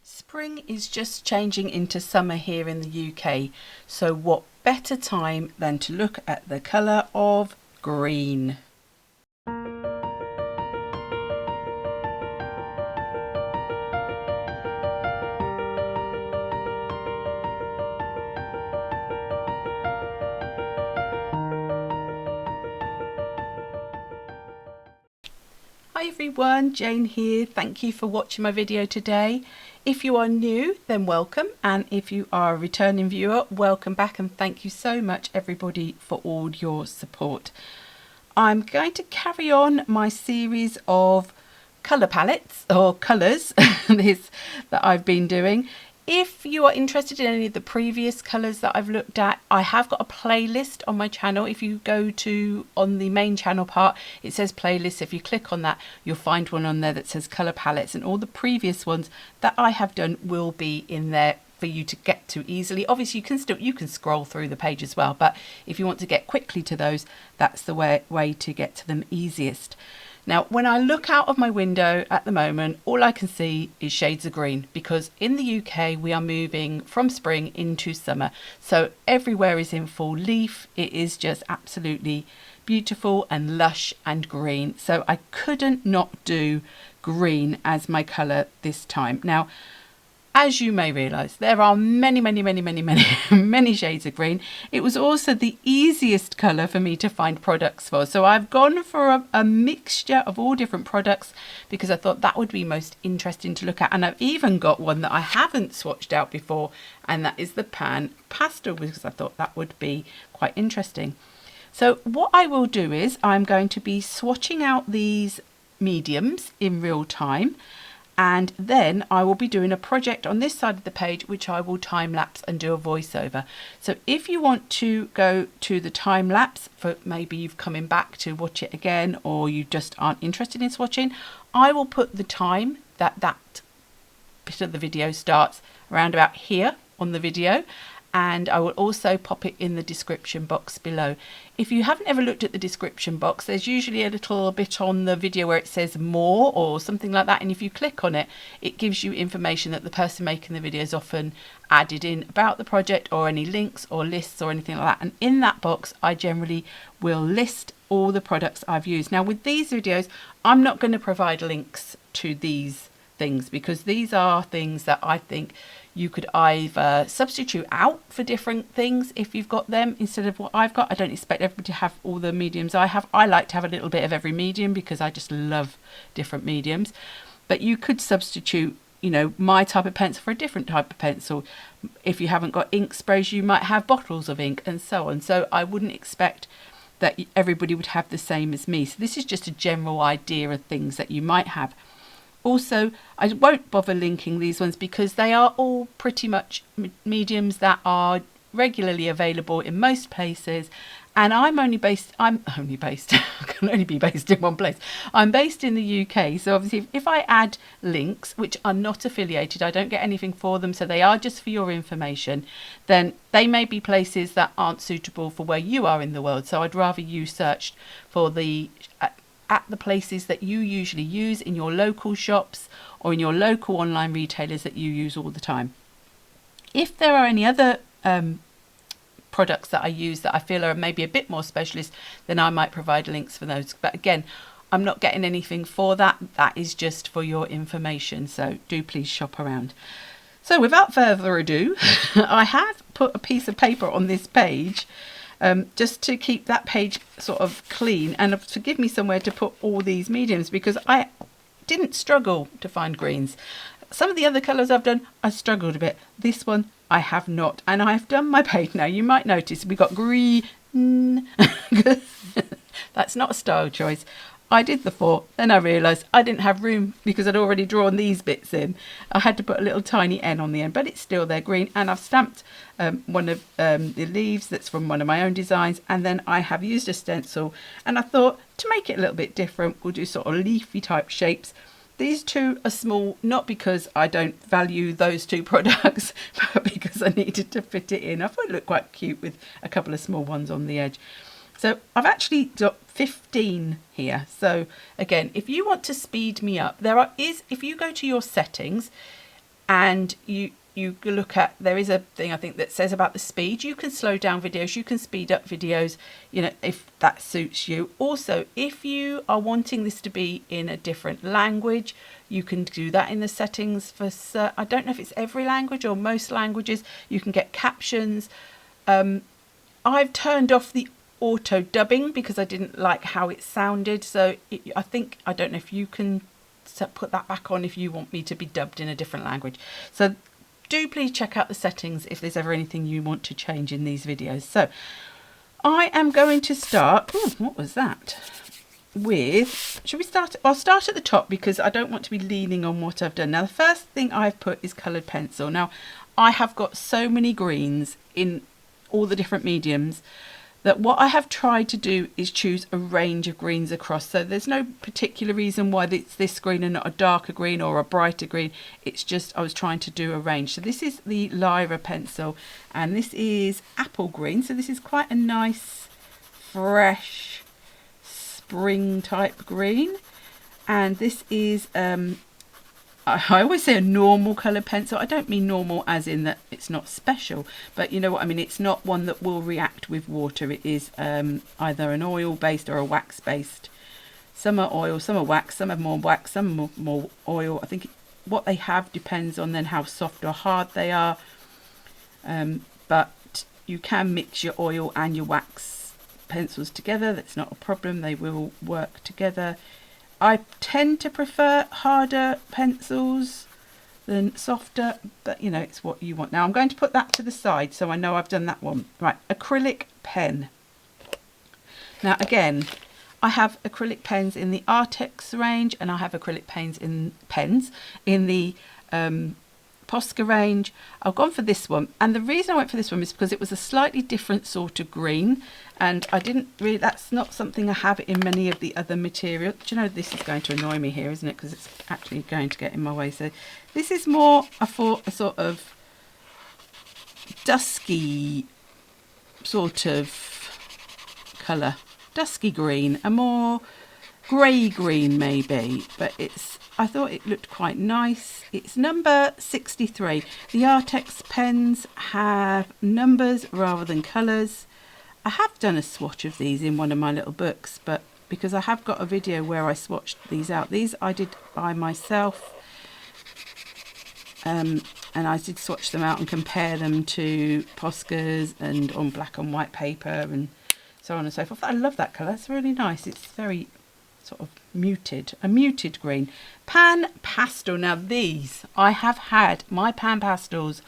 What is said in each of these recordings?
Spring is just changing into summer here in the UK, so what better time than to look at the colour of green. Hi everyone, Jane here. Thank you for watching my video today. If you are new, then welcome, and if you are a returning viewer, welcome back, and thank you so much everybody for all your support. I'm going to carry on my series of colour palettes or colours that I've been doing. If you are interested in any of the previous colours that I've looked at, I have got a playlist on my channel. If you go to on the main channel part, it says playlist. If you click on that, you'll find one on there that says colour palettes, and all the previous ones that I have done will be in there for you to get to easily. Obviously you can scroll through the page as well, but if you want to get quickly to those, that's the way to get to them easiest. Now, when I look out of my window at the moment, all I can see is shades of green, because in the UK we are moving from spring into summer. So everywhere is in full leaf. It is just absolutely beautiful and lush and green. So I couldn't not do green as my colour this time. Now, as you may realise, there are many shades of green. It was also the easiest colour for me to find products for. So I've gone for a mixture of all different products because I thought that would be most interesting to look at. And I've even got one that I haven't swatched out before, and that is the Pan Pastel, because I thought that would be quite interesting. So what I will do is I'm going to be swatching out these mediums in real time. And then I will be doing a project on this side of the page, which I will time lapse and do a voiceover. So if you want to go to the time lapse, for maybe you've coming back to watch it again, or you just aren't interested in swatching, I will put the time that bit of the video starts around about here on the video, and I will also pop it in the description box below. If you haven't ever looked at the description box, there's usually a little bit on the video where it says more or something like that, and if you click on it, it gives you information that the person making the video has often added in about the project, or any links or lists or anything like that. And in that box I generally will list all the products I've used. Now with these videos, I'm not going to provide links to these things, because these are things that I think you could either substitute out for different things if you've got them instead of what I've got. I don't expect everybody to have all the mediums I have. I like to have a little bit of every medium because I just love different mediums. But you could substitute, you know, my type of pencil for a different type of pencil. If you haven't got ink sprays, you might have bottles of ink and so on. So I wouldn't expect that everybody would have the same as me. So this is just a general idea of things that you might have. Also, I won't bother linking these ones because they are all pretty much mediums that are regularly available in most places. And I can only be based in one place. I'm based in the UK. So obviously if I add links, which are not affiliated, I don't get anything for them, so they are just for your information, then they may be places that aren't suitable for where you are in the world. So I'd rather you searched for at the places that you usually use in your local shops or in your local online retailers that you use all the time. If there are any other products that I use that I feel are maybe a bit more specialist, then I might provide links for those. But again, I'm not getting anything for that. That is just for your information. So do please shop around. So without further ado, I have put a piece of paper on this page just to keep that page sort of clean and to give me somewhere to put all these mediums, because I didn't struggle to find greens. Some of the other colours I've done, I struggled a bit. This one I have not, and I've done my page. Now you might notice we got green. That's not a style choice. I did the 4, then I realised I didn't have room because I'd already drawn these bits in. I had to put a little tiny N on the end, but it's still there, green. And I've stamped one of the leaves that's from one of my own designs, and then I have used a stencil, and I thought to make it a little bit different, we'll do sort of leafy type shapes. These two are small, not because I don't value those two products, but because I needed to fit it in. I thought it looked quite cute with a couple of small ones on the edge. So I've actually got 15 here. So again, if you want to speed me up, if you go to your settings, and you look at, there is a thing I think that says about the speed. You can slow down videos, you can speed up videos, you know, if that suits you. Also, if you are wanting this to be in a different language, you can do that in the settings for, I don't know if it's every language or most languages. You can get captions. I've turned off the auto dubbing because I didn't like how it sounded. So I don't know if you can put that back on if you want me to be dubbed in a different language. So do please check out the settings if there's ever anything you want to change in these videos. So I am going to start, what was that? With, should we start? I'll start at the top because I don't want to be leaning on what I've done. Now the first thing I've put is coloured pencil. Now I have got so many greens in all the different mediums that what I have tried to do is choose a range of greens across. So there's no particular reason why it's this green and not a darker green or a brighter green. It's just I was trying to do a range. So this is the Lyra pencil and this is apple green. So this is quite a nice, fresh, spring type green. And this is, I always say a normal colour pencil. I don't mean normal as in that it's not special, but you know what I mean. It's not one that will react with water. It is either an oil-based or a wax-based. Some are oil, some are wax, some have more wax, some are more oil. I think what they have depends on then how soft or hard they are. But you can mix your oil and your wax pencils together. That's not a problem. They will work together. I tend to prefer harder pencils than softer, but you know, it's what you want. Now I'm going to put that to the side so I know I've done that one. Right, acrylic pen. Now again, I have acrylic pens in the Arrtx range and I have acrylic pens in the Posca range. I've gone for this one, and the reason I went for this one is because it was a slightly different sort of green, and I didn't really, that's not something I have in many of the other materials. Do you know, this is going to annoy me here, isn't it, because it's actually going to get in my way. So this is more a sort of dusky sort of colour, dusky green, a more grey green maybe, but I thought it looked quite nice. It's number 63. The Arrtx pens have numbers rather than colours. I have done a swatch of these in one of my little books, but because I have got a video where I swatched these out. These I did by myself, and I did swatch them out and compare them to Poscas and on black and white paper and so on and so forth. I love that colour. It's really nice. It's very sort of muted, a muted green. Pan Pastel. Now these, I have had my Pan Pastels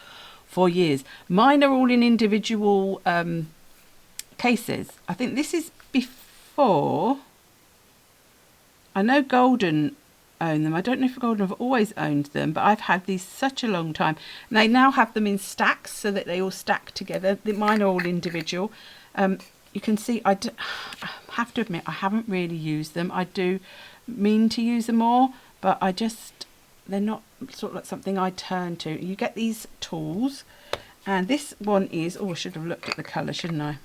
for years. Mine are all in individual cases. I think this is before, I know Golden own them. I don't know if Golden have always owned them, but I've had these such a long time. And they now have them in stacks so that they all stack together. Mine are all individual. You can see I have to admit I haven't really used them. I do mean to use them more, but they're not sort of like something I turn to. You get these tools, and this one is, I should have looked at the colour, shouldn't I?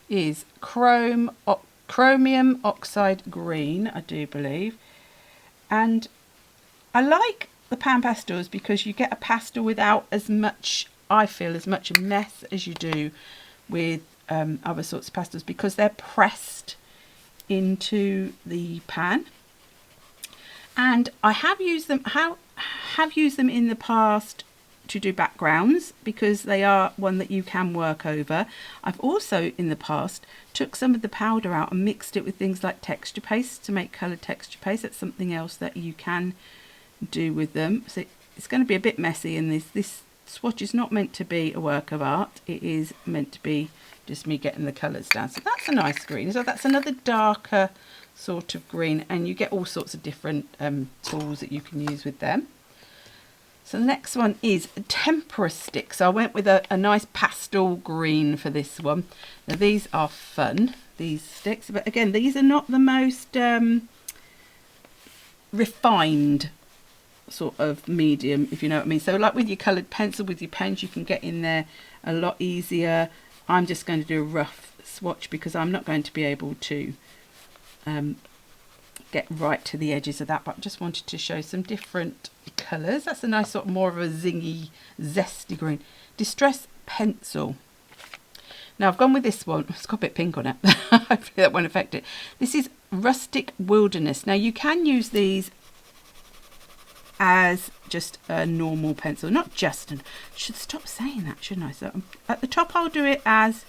Is chromium oxide green, I do believe. And I like the Pan Pastels because you get a pastel without as much, I feel, as much mess as you do with other sorts of pastels, because they're pressed into the pan. And I have used them in the past to do backgrounds, because they are one that you can work over. I've also in the past took some of the powder out and mixed it with things like texture paste to make coloured texture paste. That's something else that you can do with them. So it's going to be a bit messy in this swatch is not meant to be a work of art. It is meant to be just me getting the colours down. So that's a nice green. So that's another darker sort of green, and you get all sorts of different tools that you can use with them. So the next one is Tempera stick. So I went with a nice pastel green for this one. Now these are fun, these sticks, but again, these are not the most refined sort of medium, if you know what I mean. So like with your coloured pencil, with your pens, you can get in there a lot easier. I'm just going to do a rough swatch because I'm not going to be able to get right to the edges of that, but I just wanted to show some different colours. That's a nice sort of more of a zingy, zesty green. Distress Pencil. Now I've gone with this one. It's got a bit pink on it. Hopefully that won't affect it. This is Rustic Wilderness. Now you can use these as just a normal pencil, not just an, should stop saying that, shouldn't I? So at the top I'll do it as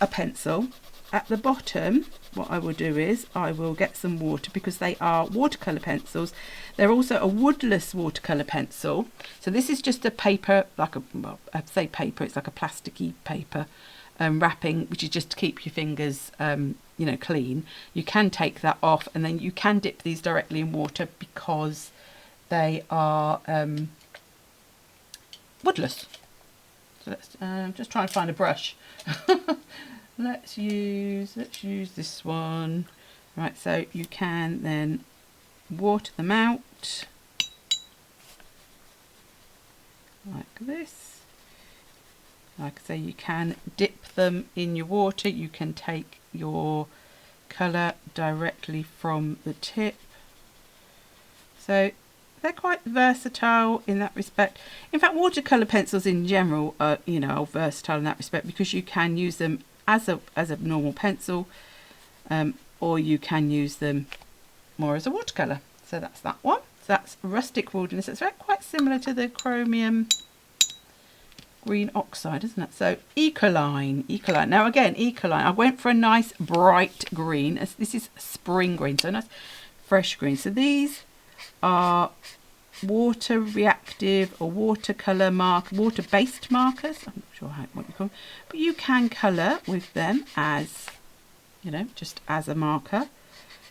a pencil. At the bottom what I will do is I will get some water, because they are watercolour pencils. They're also a woodless watercolour pencil. So this is just a paper, like a, well, I'd say paper, it's like a plasticky paper wrapping, which is just to keep your fingers you know, clean. You can take that off, and then you can dip these directly in water because they are woodless. So let's just try and find a brush. Let's use this one. Right, so you can then water them out like this. Like I say, you can dip them in your water. You can take your colour directly from the tip. So they're quite versatile in that respect. In fact, watercolour pencils in general are, you know, are versatile in that respect, because you can use them as a normal pencil, or you can use them more as a watercolour. So that's that one. So that's Rustic Wilderness. It's very quite similar to the Chromium Green Oxide, isn't it? So Ecoline. Now again, Ecoline, I went for a nice bright green. This is spring green, so nice fresh green. So these are water reactive or watercolour water-based markers. I'm not sure what you call them, but you can colour with them as, you know, just as a marker.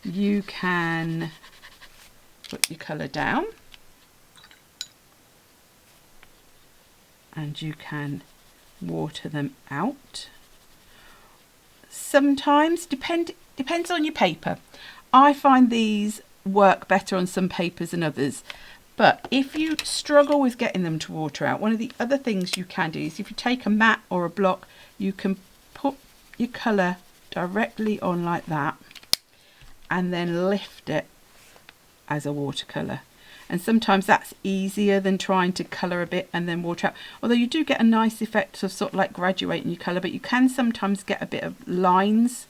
You can put your colour down, and you can water them out. Sometimes depends on your paper. I find these work better on some papers than others. But if you struggle with getting them to water out, one of the other things you can do is, if you take a mat or a block, you can put your colour directly on like that and then lift it as a watercolour. And sometimes that's easier than trying to colour a bit and then water out. Although you do get a nice effect of sort of like graduating your colour, but you can sometimes get a bit of lines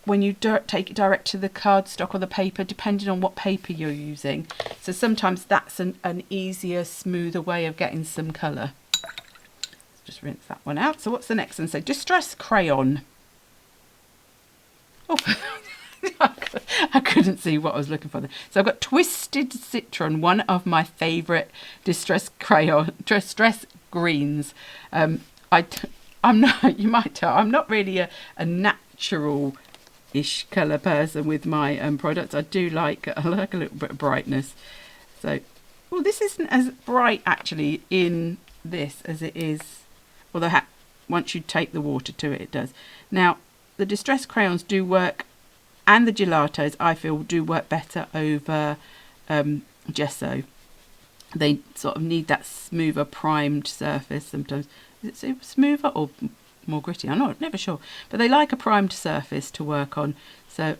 when you take it direct to the cardstock or the paper, depending on what paper you're using. So sometimes that's an easier, smoother way of getting some colour. Let's just rinse that one out. So what's the next one? So Distress Crayon. Oh, I couldn't see what I was looking for there. So I've got Twisted Citron, one of my favourite distress greens. I'm not, you might tell, I'm not really a natural ish colour person with my products. I like a little bit of brightness. So, well, this isn't as bright actually in this as it is, although once you take the water to it, it does. Now, the distress crayons do work, and the gelatos I feel do work better over gesso. They sort of need that smoother primed surface sometimes. Is it smoother or more gritty? I'm not never sure, but they like a primed surface to work on, so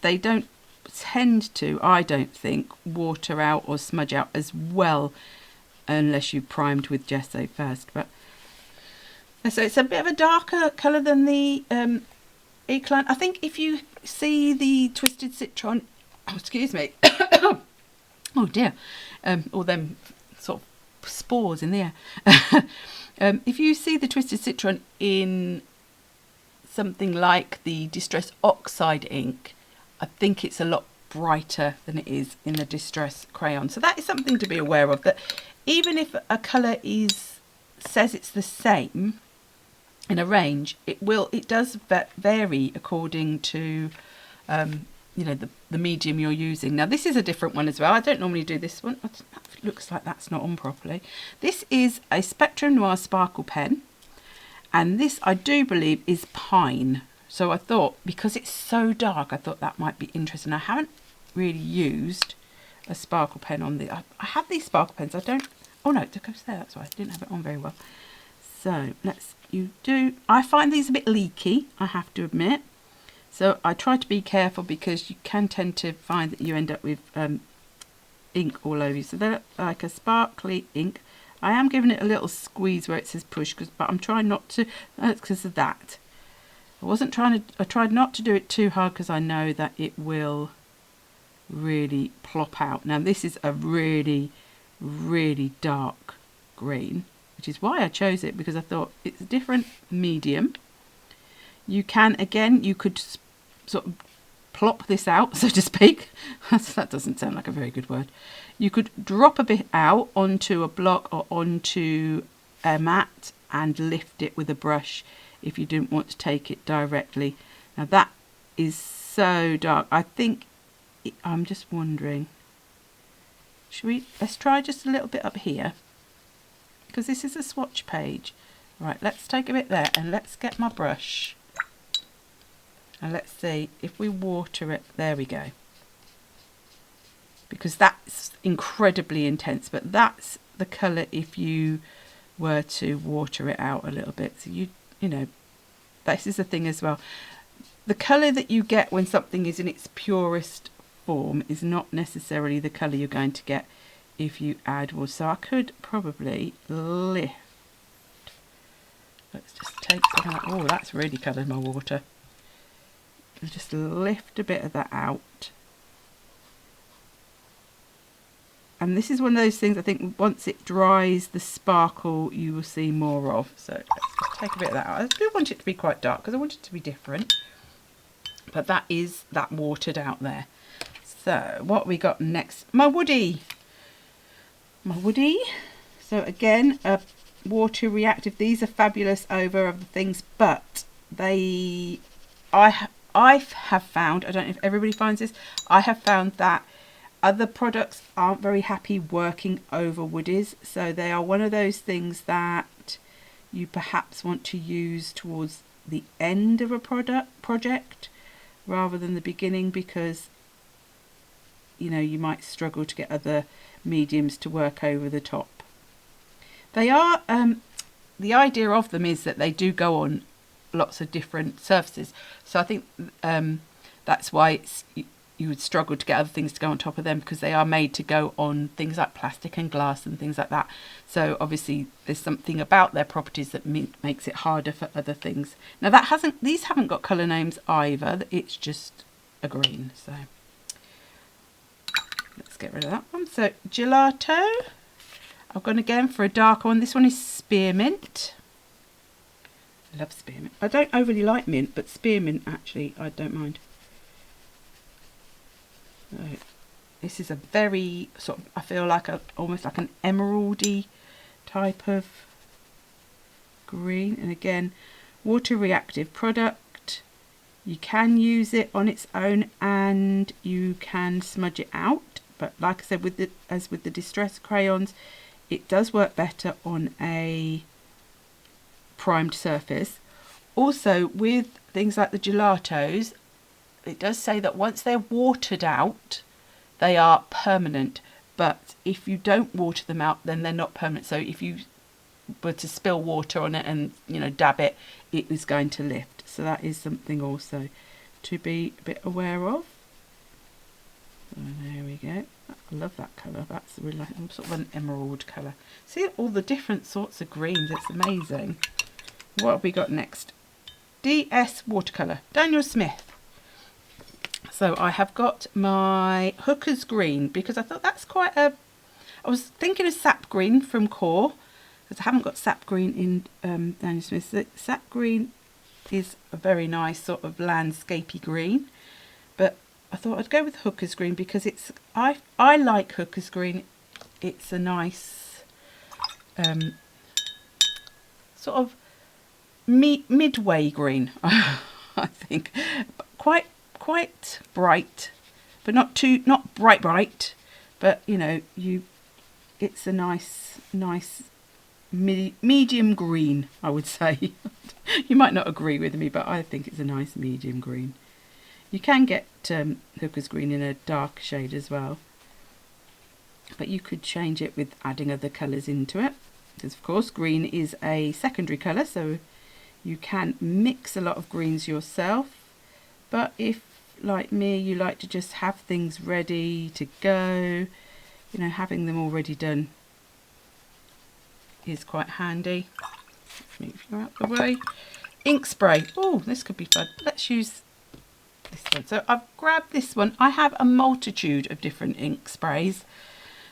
they don't tend to, I don't think, water out or smudge out as well unless you primed with gesso first. But so it's a bit of a darker colour than the Ecoline. I think if you see the Twisted Citron, oh, excuse me, oh dear, all them sort of spores in the air. If you see the Twisted Citron in something like the Distress Oxide ink, I think it's a lot brighter than it is in the Distress Crayon. So that is something to be aware of, that even if a colour says it's the same in a range, it does vary according to you know, the medium you're using. Now this is a different one as well. I don't normally do this one. That looks like that's not on properly. This is a Spectrum Noir sparkle pen, and this I do believe is pine. So I thought, because it's so dark, I thought that might be interesting. I haven't really used a sparkle pen on the. I have these sparkle pens. I don't. Oh no, it goes there. That's why I didn't have it on very well. So I find these a bit leaky, I have to admit. So I try to be careful because you can tend to find that you end up with ink all over you. So they're like a sparkly ink. I am giving it a little squeeze where it says push, but I'm trying not to. That's because of that. I tried not to do it too hard because I know that it will really plop out. Now this is a really, really dark green, which is why I chose it, because I thought it's a different medium. You can, again, you could sort of plop this out, so to speak. That doesn't sound like a very good word. You could drop a bit out onto a block or onto a mat and lift it with a brush if you didn't want to take it directly. Now that is so dark. I think, I'm just wondering, let's try just a little bit up here, because this is a swatch page. Right, let's take a bit there and let's get my brush. And let's see if we water it. There we go. Because that's incredibly intense, but that's the colour if you were to water it out a little bit. So you know, this is the thing as well. The colour that you get when something is in its purest form is not necessarily the colour you're going to get if you add water. So I could probably lift. Let's just take some of that. Oh, that's really coloured my water. Just lift a bit of that out. And this is one of those things, I think once it dries, the sparkle you will see more of. So let's just take a bit of that out. I do want it to be quite dark because I want it to be different. But that is that watered out there. So what we got next? My woody. My woody. So again, a water reactive. These are fabulous over other things, but I have found, I don't know if everybody finds this, I have found that other products aren't very happy working over woodies. So they are one of those things that you perhaps want to use towards the end of a project rather than the beginning, because you know you might struggle to get other mediums to work over the top. They are the idea of them is that they do go on lots of different surfaces, so I think that's why you would struggle to get other things to go on top of them, because they are made to go on things like plastic and glass and things like that. So obviously there's something about their properties that makes it harder for other things. Now these haven't got colour names either, it's just a green. So let's get rid of that one. So Gelato, I've gone again for a darker one. This one is Spearmint. I love Spearmint. I don't overly like mint, but Spearmint actually I don't mind. So this is a very sort of, I feel like almost like an emeraldy type of green, and again water reactive product. You can use it on its own and you can smudge it out, but like I said, as with the distress crayons, it does work better on a primed surface. Also with things like the gelatos, it does say that once they're watered out they are permanent, but if you don't water them out then they're not permanent. So if you were to spill water on it and dab it, it is going to lift. So that is something also to be a bit aware of. So there we go. I love that colour. That's really like sort of an emerald colour. See all the different sorts of greens. It's amazing. What have we got next? DS Watercolour. Daniel Smith. So I have got my Hooker's Green, because I thought that's quite a... I was thinking of Sap Green from Core, because I haven't got Sap Green in Daniel Smith. So Sap Green is a very nice sort of landscapey green, but I thought I'd go with Hooker's Green because it's... I like Hooker's Green. It's a nice sort of midway green, I think. Quite bright, but not bright, but it's a nice medium green, I would say. You might not agree with me, but I think it's a nice medium green. You can get Hooker's Green in a dark shade as well, but you could change it with adding other colours into it, because of course green is a secondary colour, so you can mix a lot of greens yourself. but if, like me, you like to just have things ready to go, you know, having them already done is quite handy. Let's move you out the way. Ink spray. Oh, this could be fun. Let's use this one. So I've grabbed this one. I have a multitude of different ink sprays.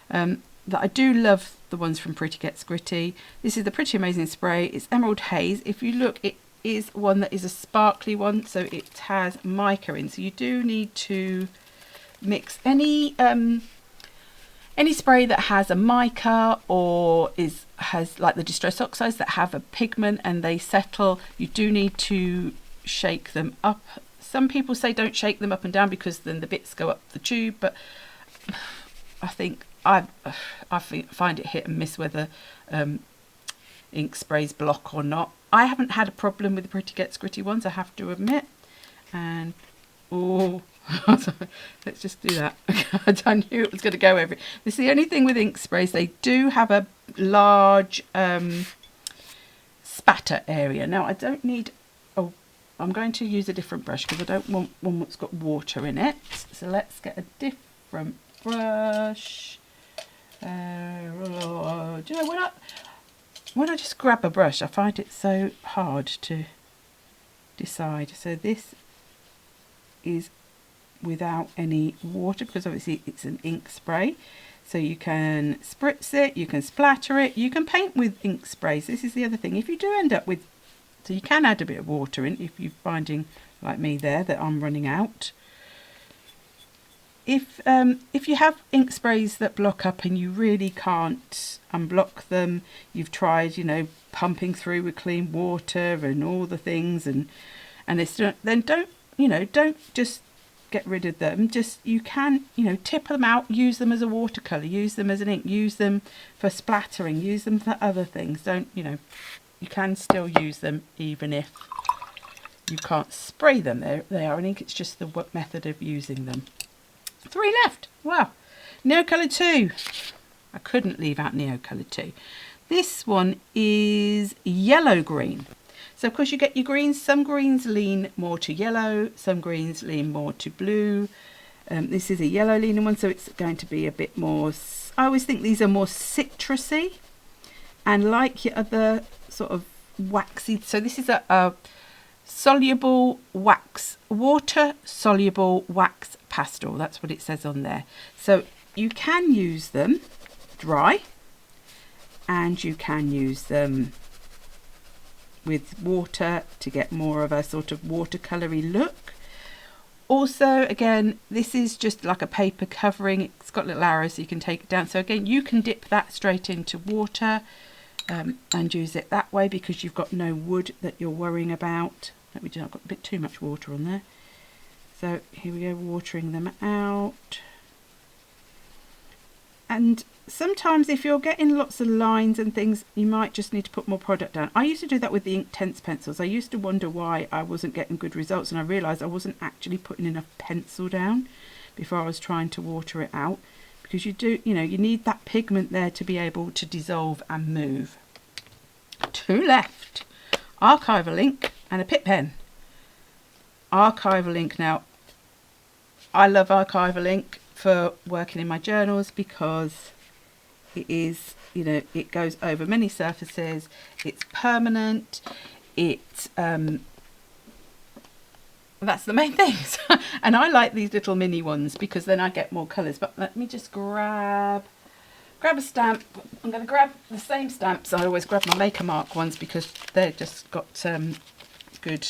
That I do love the ones from Pretty Gets Gritty. This is the Pretty Amazing Spray. It's Emerald Haze. If you look, it is one that is a sparkly one, so it has mica in. So you do need to mix any spray that has a mica or has like the distress oxides that have a pigment and they settle. You do need to shake them up. Some people say don't shake them up and down because then the bits go up the tube, but I think I find it hit and miss whether ink sprays block or not. I haven't had a problem with the Pretty Gets Gritty ones, I have to admit. And oh, let's just do that. I knew it was going to go over it. This is the only thing with ink sprays, they do have a large spatter area. Now I don't need, oh, I'm going to use a different brush because I don't want one that's got water in it. So let's get a different brush. Do you know, when I just grab a brush, I find it so hard to decide. So this is without any water because obviously it's an ink spray. So you can spritz it, you can splatter it, you can paint with ink sprays. This is the other thing. If you do end up with, so you can add a bit of water in if you're finding, like me there, that I'm running out. If you have ink sprays that block up and you really can't unblock them, you've tried, you know, pumping through with clean water and all the things, and it's not, then don't just get rid of them. Just, you can, you know, tip them out, use them as a watercolour, use them as an ink, use them for splattering, use them for other things. Don't, you know, you can still use them even if you can't spray them. They are an ink, it's just the method of using them. 3 left. Wow. Neocolor 2. I couldn't leave out Neocolor 2. This one is yellow green. So of course you get your greens. Some greens lean more to yellow, some greens lean more to blue. This is a yellow leaning one, so it's going to be a bit more, I always think these are more citrusy and like your other sort of waxy. So this is a soluble wax, water soluble wax pastel. That's what it says on there. So you can use them dry and you can use them with water to get more of a sort of watercolory look. Also, again, this is just like a paper covering. It's got little arrows so you can take it down. So again, you can dip that straight into water and use it that way because you've got no wood that you're worrying about. Let me do, I've got a bit too much water on there. So here we go, watering them out. And sometimes if you're getting lots of lines and things, you might just need to put more product down. I used to do that with the Inktense pencils. I used to wonder why I wasn't getting good results, and I realised I wasn't actually putting enough pencil down before I was trying to water it out, because you do, you know, you need that pigment there to be able to dissolve and move. 2 left. Archival ink and a Pitt pen. Archival ink. Now, I love Archival ink for working in my journals because it is, you know, it goes over many surfaces, it's permanent, it that's the main things. And I like these little mini ones because then I get more colours. But let me just grab a stamp. I'm going to grab the same stamps. I always grab my Maker Mark ones because they've just got good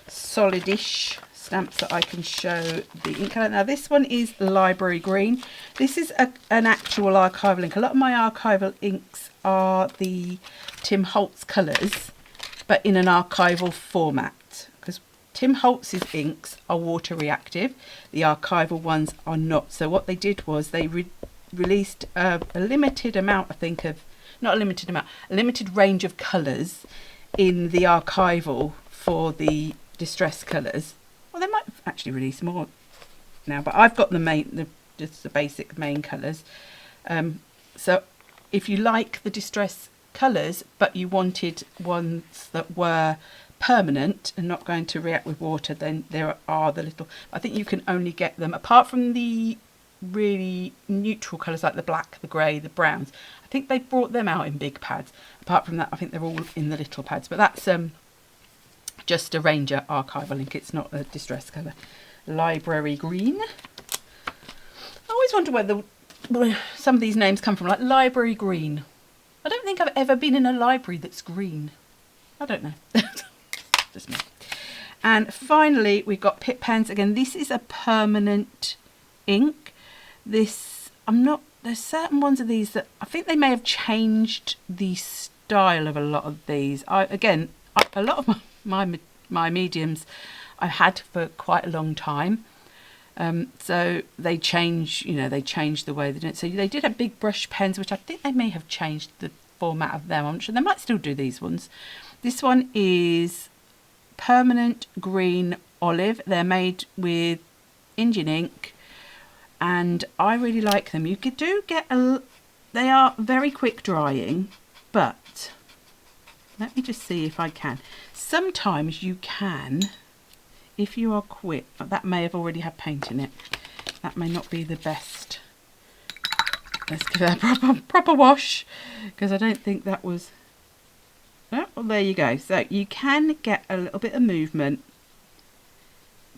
solidish stamps that I can show the ink colour. Now this one is library green. This is an actual archival ink. A lot of my archival inks are the Tim Holtz colours, but in an archival format, because Tim Holtz's inks are water reactive, the archival ones are not. So what they did was they released a limited amount, I think, of, not a limited amount, a limited range of colours in the archival for the distress colours. Well, they might actually release more now, but I've got just the basic main colours. So if you like the distress colours but you wanted ones that were permanent and not going to react with water, then there are the little, I think you can only get them, apart from the really neutral colours like the black, the grey, the browns. I think they brought them out in big pads. Apart from that, I think they're all in the little pads. But that's just a Ranger Archival ink. It's not a distress colour. Library Green. I always wonder where some of these names come from, like Library Green. I don't think I've ever been in a library that's green. I don't know. Just me. And finally, we've got Pitt pens. Again, this is a permanent ink. There's certain ones of these that I think they may have changed the style of a lot of these. A lot of my mediums I've had for quite a long time. So they change, they change the way they do it. So they did have big brush pens, which I think they may have changed the format of them. I'm sure they might still do these ones. This one is permanent green olive. They're made with Indian ink, and I really like them. You do get they are very quick drying, but let me just see if I can. Sometimes you can, if you are quick. That may have already had paint in it. That may not be the best. Let's give it a proper wash, because I don't think that was. Oh, well, there you go. So you can get a little bit of movement,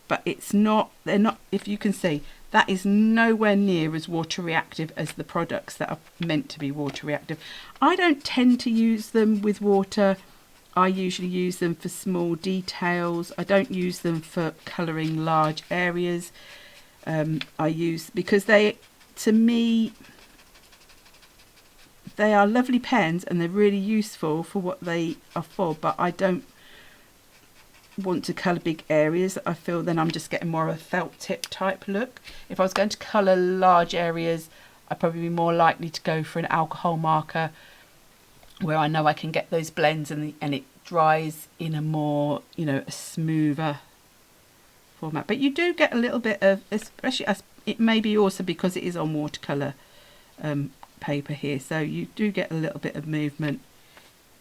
but it's not. They're not. If you can see, that is nowhere near as water reactive as the products that are meant to be water reactive. I don't tend to use them with water. I usually use them for small details. I don't use them for colouring large areas. Because they, to me, they are lovely pens and they're really useful for what they are for, but I don't want to colour big areas. I feel then I'm just getting more of a felt tip type look. If I was going to colour large areas, I'd probably be more likely to go for an alcohol marker, where I know I can get those blends and it dries in a more, a smoother format. But you do get a little bit of, especially as it may be also because it is on watercolour paper here, so you do get a little bit of movement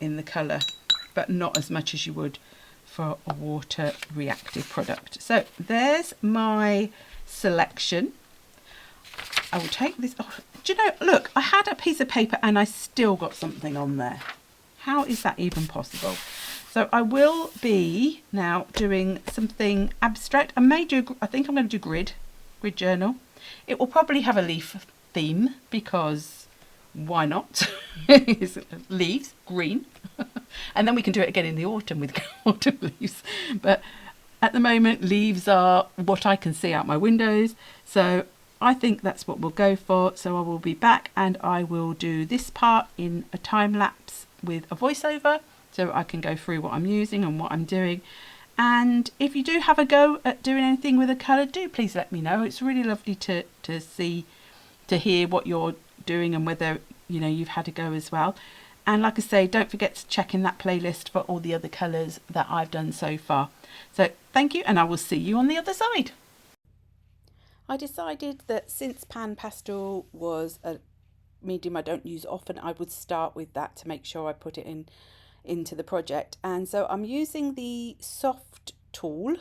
in the colour, but not as much as you would for a water reactive product. So there's my selection. I will take this off. Do you know, look, I had a piece of paper and I still got something on there. How is that even possible? So I will be now doing something abstract. I think I'm going to do grid journal. It will probably have a leaf theme, because why not? Leaves, green. And then we can do it again in the autumn with autumn leaves. But at the moment, leaves are what I can see out my windows. So I think that's what we'll go for. So I will be back and I will do this part in a time lapse with a voiceover, so I can go through what I'm using and what I'm doing. And if you do have a go at doing anything with a colour, do please let me know. It's really lovely to hear what you're doing and whether you've had a go as well. And like I say, don't forget to check in that playlist for all the other colours that I've done so far. So thank you, and I will see you on the other side. I decided that since Pan Pastel was a medium I don't use often, I would start with that to make sure I put it into the project. And so I'm using the soft tool,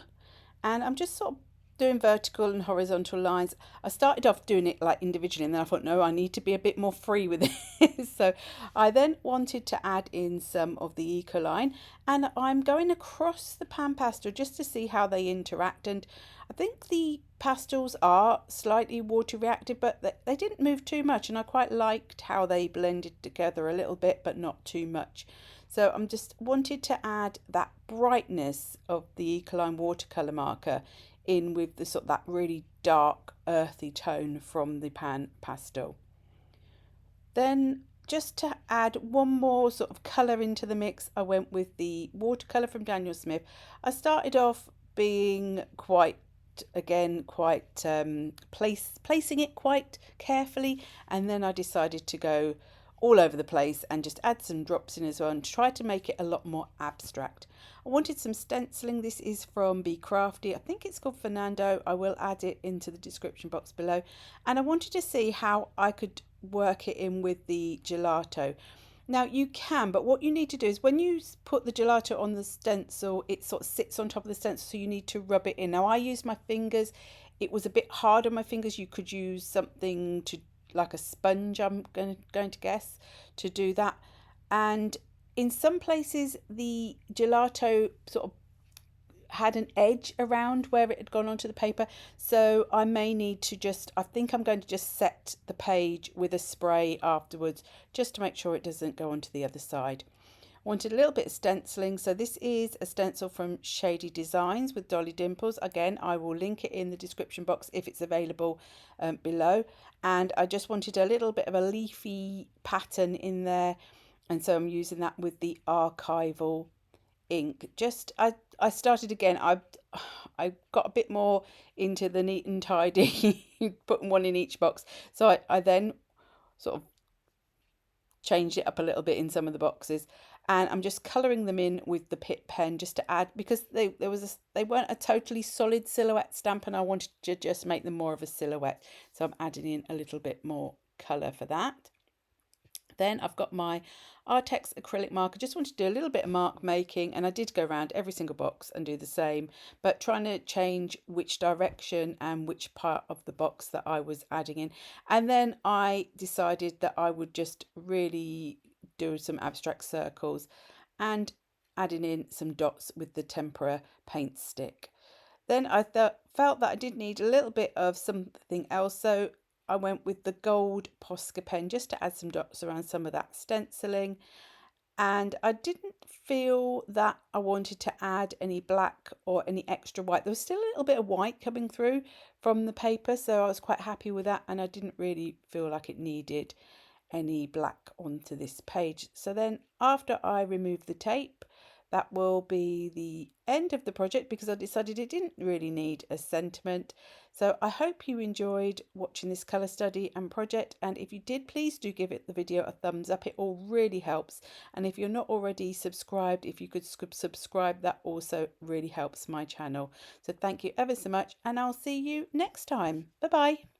and I'm just sort of doing vertical and horizontal lines. I started off doing it like individually, and then I thought, no, I need to be a bit more free with it. So I then wanted to add in some of the Ecoline, and I'm going across the Pan Pastel just to see how they interact. And I think the pastels are slightly water reactive, but they didn't move too much, and I quite liked how they blended together a little bit, but not too much. So I'm just wanted to add that brightness of the Ecoline watercolour marker in with the sort of that really dark earthy tone from the Pan Pastel. Then just to add one more sort of colour into the mix, I went with the watercolour from Daniel Smith. I started off being placing it quite carefully, and then I decided to go all over the place and just add some drops in as well and try to make it a lot more abstract. I wanted some stenciling. This is from Be Crafty. I think it's called Fernando. I will add it into the description box below. And I wanted to see how I could work it in with the gelato. Now you can, but what you need to do is when you put the gelato on the stencil, it sort of sits on top of the stencil, so you need to rub it in. Now I used my fingers. It was a bit hard on my fingers. You could use something to, like a sponge, I'm going to guess, to do that. And in some places the gelato sort of had an edge around where it had gone onto the paper, so I may need to just, I think I'm going to just set the page with a spray afterwards, just to make sure it doesn't go onto the other side. Wanted a little bit of stenciling, so this is a stencil from Shady Designs with Dolly Dimples. Again, I will link it in the description box if it's available below. And I just wanted a little bit of a leafy pattern in there, and so I'm using that with the Archival ink. Just I started again. I got a bit more into the neat and tidy, putting one in each box. So I then sort of changed it up a little bit in some of the boxes, and I'm just colouring them in with the Pitt pen just to add, because they weren't a totally solid silhouette stamp, and I wanted to just make them more of a silhouette. So I'm adding in a little bit more colour for that. Then I've got my Arrtx acrylic marker. Just wanted to do a little bit of mark making, and I did go around every single box and do the same, but trying to change which direction and which part of the box that I was adding in. And then I decided that I would just really do some abstract circles and adding in some dots with the Tempera paint stick. Then I felt that I did need a little bit of something else, so I went with the gold Posca pen just to add some dots around some of that stenciling. And I didn't feel that I wanted to add any black or any extra white. There was still a little bit of white coming through from the paper, so I was quite happy with that, and I didn't really feel like it needed any black onto this page. So then after I remove the tape, that will be the end of the project, because I decided it didn't really need a sentiment. So I hope you enjoyed watching this colour study and project, and if you did, please do give the video a thumbs up. It all really helps, and if you're not already subscribed, if you could subscribe, that also really helps my channel. So thank you ever so much, and I'll see you next time. Bye bye.